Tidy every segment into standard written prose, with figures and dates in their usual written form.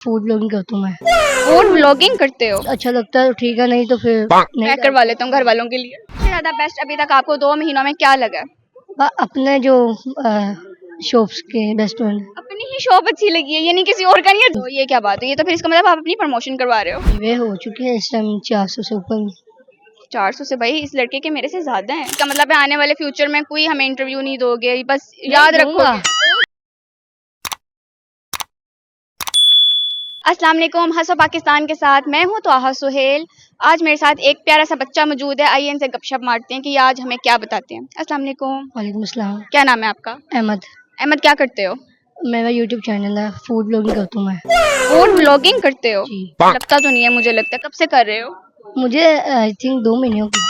Food blogging करता हूँ मैं। फूड ब्लॉगिंग करते हो? अच्छा लगता है तो ठीक है, नहीं तो फिर नहीं मैं करवा लेता हूँ घर वालों के लिए। सबसे ज्यादा बेस्ट अभी तक आपको 2 महीनों में क्या लगा? अपने जो शॉप्स के रेस्टोरेंट अपनी ही शॉप अच्छी लगी है, ये नहीं किसी और का नहीं है। तो ये क्या बात है, ये तो फिर इसका मतलब आप अपनी प्रमोशन करवा रहे हो। वे हो चुके हैं इस टाइम 400 से ऊपर। 400 से? भाई इस लड़के के मेरे से ज्यादा है। इसका मतलब है आने वाले फ्यूचर में कोई हमें इंटरव्यू नहीं दोगे, बस याद रखोगे। अस्सलाम वालेकुम, हंसो पाकिस्तान के साथ मैं हूं तोहा सुहेल। आज मेरे साथ एक प्यारा सा बच्चा मौजूद है, आइए इनसे गपशप मारते हैं कि आज हमें क्या बताते हैं। अस्सलाम वालेकुम। वालेकुम अस्सलाम। क्या नाम है आपका? अहमद। अहमद, क्या करते हो? मेरा यूट्यूब चैनल है, फूड ब्लॉगिंग करता हूँ मैं। फूड ब्लॉगिंग करते हो? जी। लगता तो नहीं है, मुझे लगता है। कब से कर रहे हो? मुझे आई थिंक 2 महीने हो गए।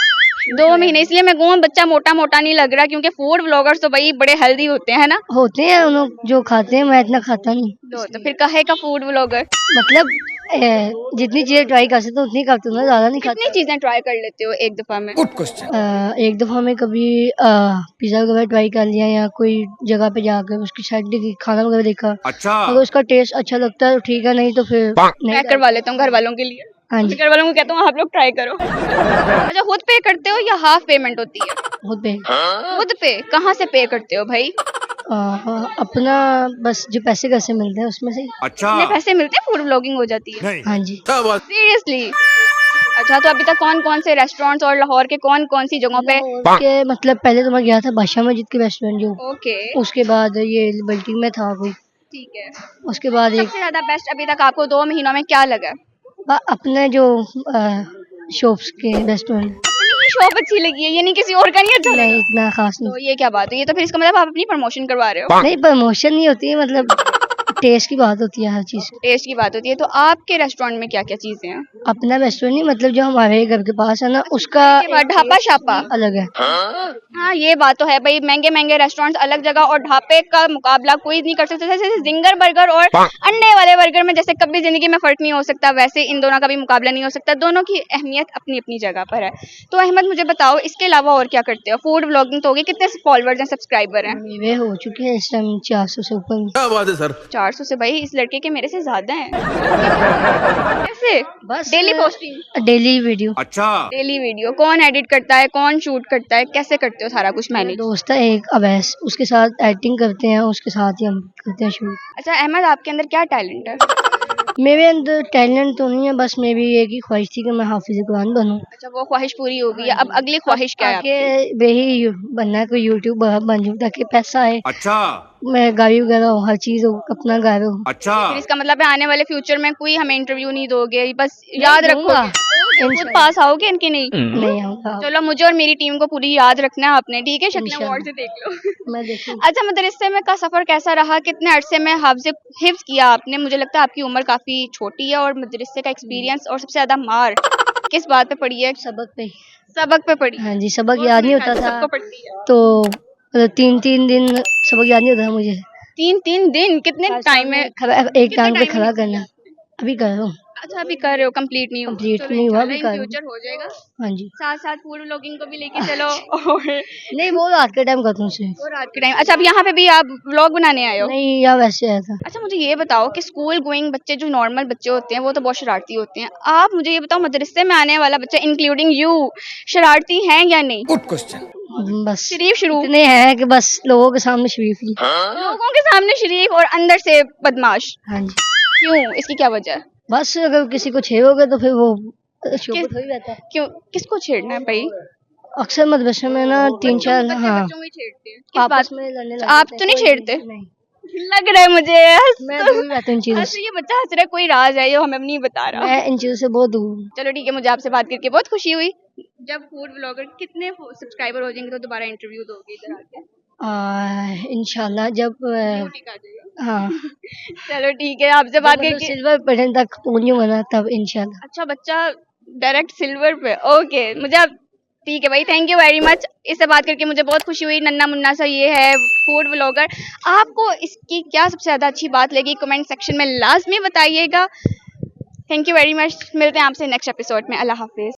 2 महीने? इसलिए मैं कहूँ बच्चा मोटा मोटा नहीं लग रहा, क्योंकि फूड ब्लॉगर्स तो भाई बड़े हेल्दी होते हैं ना। होते हैं उन लोग जो खाते हैं, मैं इतना खाता नहीं। तो फिर कहे का फूड ब्लॉगर? मतलब जितनी चीजें ट्राई कर सकते उतनी करता हूँ, ज्यादा नहीं खाता। कितनी चीजें ट्राई कर लेते हो एक दफा में? Good question. एक दफा में कभी पिज्जा वगैरह ट्राई कर लिया, या कोई जगह पे जाकर उसकी साइड देखी, खाना वगैरह देखा। अच्छा। अगर उसका टेस्ट अच्छा लगता है तो ठीक है, नहीं तो फिर नहीं। मैं करवा लेता हूँ घर वालों के लिए। हाँ जी। घर वालों को कहता हूँ आप लोग ट्राई करो। अच्छा, खुद पे करते हो या हाफ पेमेंट होती है? खुद पे। खुद पे? कहाँ से पे करते हो भाई? अपना बस जो पैसे कैसे मिलते हैं उसमें से। अच्छा। इतने पैसे मिलते हैं फूड ब्लॉगिंग हो जाती है? नहीं। हाँ जी। क्या बात। सीरियसली? अच्छा, तो अभी तक कौन कौन से रेस्टोरेंट्स और लाहौर के कौन कौन सी जगहों पे? के मतलब पहले तो मैं गया था बादशाह मस्जिद के रेस्टोरेंट जो। ओके, उसके बाद ये लिबर्टी में था कोई। ठीक है। उसके बाद एक सबसे ज्यादा बेस्ट अभी तक आपको 2 महीनों में क्या लगा? अपने जो शॉप्स के रेस्टोरेंट। अपनी ही शॉप अच्छी लगी है, ये नहीं किसी और का नहीं अच्छा नहीं लगा? इतना खास तो नहीं। ये क्या बात है, ये तो फिर इसका मतलब आप अपनी प्रमोशन करवा रहे हो। नहीं प्रमोशन नहीं होती है, मतलब टेस्ट की बात होती है हर चीज की। टेस्ट की बात होती है। तो आपके रेस्टोरेंट में क्या क्या चीजें हैं? अपना रेस्टोरेंट नहीं, मतलब जो हमारे घर के पास है ना, उसका के बाद ढाबा शापा अलग है। हाँ, ये बात तो है भाई। महंगे महंगे रेस्टोरेंट्स अलग जगह, और ढाबे का मुकाबला कोई नहीं कर सकता। जैसे जिंगर बर्गर और अंडे वाले बर्गर में जैसे कभी जिंदगी में फर्क नहीं हो सकता, वैसे इन दोनों का भी मुकाबला नहीं हो सकता। दोनों की अहमियत अपनी अपनी जगह पर है। तो अहमद, मुझे बताओ इसके अलावा और क्या करते हो? फूड ब्लॉगिंग तो होगी, कितने फॉलोअर्स हैं, सब्सक्राइबर हैं? मेरे हो चुके हैं इस टाइम 400 से ऊपर। क्या बात है सर। 400 से? भाई इस लड़के के मेरे से ज्यादा हैं। कैसे? बस डेली पोस्टिंग? Daily video. अच्छा। डेली वीडियो कौन एडिट करता है, कौन शूट करता है, कैसे करते हो सारा कुछ मेरा मैनेज? दोस्त है एक अवैस, उसके साथ एडिटिंग करते हैं, उसके साथ ही हम करते हैं शूट। अच्छा अहमद, आपके अंदर क्या टैलेंट है? मेरे अंदर टैलेंट तो नहीं है, बस मेरी एक ही ख्वाहिश थी कि मैं हाफिज कुरान बनूं। अच्छा, वो ख्वाहिश पूरी हो गई है। अब अगली ख्वाहिश क्या है आगे आपकी? वही बनना है, कोई यूट्यूबर बन जाऊं ताकि पैसा आए, अच्छा। मैं गाड़ी वगैरह हो, हर चीज हो, अपना घर हो। अच्छा। फिर इसका मतलब है आने वाले फ्यूचर में कोई हमें इंटरव्यू नहीं दोगे, बस याद दूंगा। रखोगे। खुद पास आओगे इनके? नहीं। नहीं आऊंगा। चलो, मुझे और मेरी टीम को पूरी याद रखना है आपने, ठीक है? शक्ल इंशाल्लाह। वार्ड से देख लो। मैं देखूंगी। अच्छा, मदरसे में का सफर कैसा रहा? कितने अरसे में हिफ्ज किया आपने? मुझे लगता है आपकी उम्र काफी छोटी है, और मदरसे का एक्सपीरियंस और सबसे ज्यादा मार किस बात पे पड़ी है? सबक पे। सबक पे पड़ी? हाँ जी, सबक और याद नहीं मेरे होता ख्याल से था सबको पड़ती है। तो 3-3 दिन सबक याद नहीं होता था मुझे। 3-3 दिन? कितने टाइम में? एक कितने टांग पे टाइम खड़ा में? करना। अभी कर रहा हूँ। अच्छा, अभी कर रहे हो, कंप्लीट नहीं हुआ? कंप्लीट चलो नहीं हुआ, इंशाल्लाह अभी इन कर रहा हूँ। फ्यूचर हो जाएगा। हाँ जी। साथ साथ फूड व्लॉगिंग को भी लेके चलो। और नहीं वो रात के टाइम करता हूँ सिर्फ। वो रात के टाइम? अच्छा, अब यहाँ पे भी आप व्लॉग बनाने आए हो? नहीं या वैसे आया था। अच्छा, मुझे ये बताओ कि स्कूल गोइंग बच्चे, जो नॉर्मल बच्चे होते हैं, वो तो बहुत शरारती होते हैं। आप मुझे ये बताओ, मदरसे में आने वाला बच्चा इंक्लूडिंग यू शरारती है या नहीं? Good question. बस शरीफ शुरू? इतने हैं कि बस लोगों के सामने शरीफ ही। लोगों के सामने शरीफ और अंदर से बदमाश? हाँ जी। क्यों, इसकी क्या वजह है? बस अगर किसी को छेड़ोगे तो फिर वो शोभत हो ही रहता है। क्यों, किसको छेड़ना है भाई? अक्सर मदरसे में ना 3-4 बच्चे हाँ बच्चों को ही छेड़ते हैं। किस आपस बात में लड़ने लग आप जाते तो हैं, नहीं कोई छेड़ते? नहीं। लग रहा है मुझे। मैं दूर रहता हूँ इन चीजों अच्छा, से। ये बच्चा हंस रहा है, कोई राज है ये हमें नहीं बता रहा। मैं इन चीजों से बहुत दूर हूँ। चलो ठीक है, मुझे आपसे बात करके बहुत खुशी हुई। जब फूड ब्लॉगर कितने सब्सक्राइबर हो जाएंगे तो दोबारा इंटरव्यू दोगे इधर आके? इंशाल्लाह जब ठीक आ जाएगा। हाँ चलो ठीक है, आपसे बात करके। सिल्वर बटन तक पहुंचूंगा ना तब इंशाल्लाह। अच्छा, बच्चा डायरेक्ट सिल्वर पे? ओके, मुझे अब ठीक है भाई, थैंक यू वेरी मच। इससे बात करके मुझे बहुत खुशी हुई। नन्ना मुन्ना सा ये है फूड ब्लॉगर। आपको इसकी क्या सबसे ज्यादा अच्छी बात लगी, कमेंट सेक्शन में लाजमी बताइएगा। Thank you very much. मिलते हैं आपसे नेक्स्ट एपिसोड में। अल्लाह हाफिज।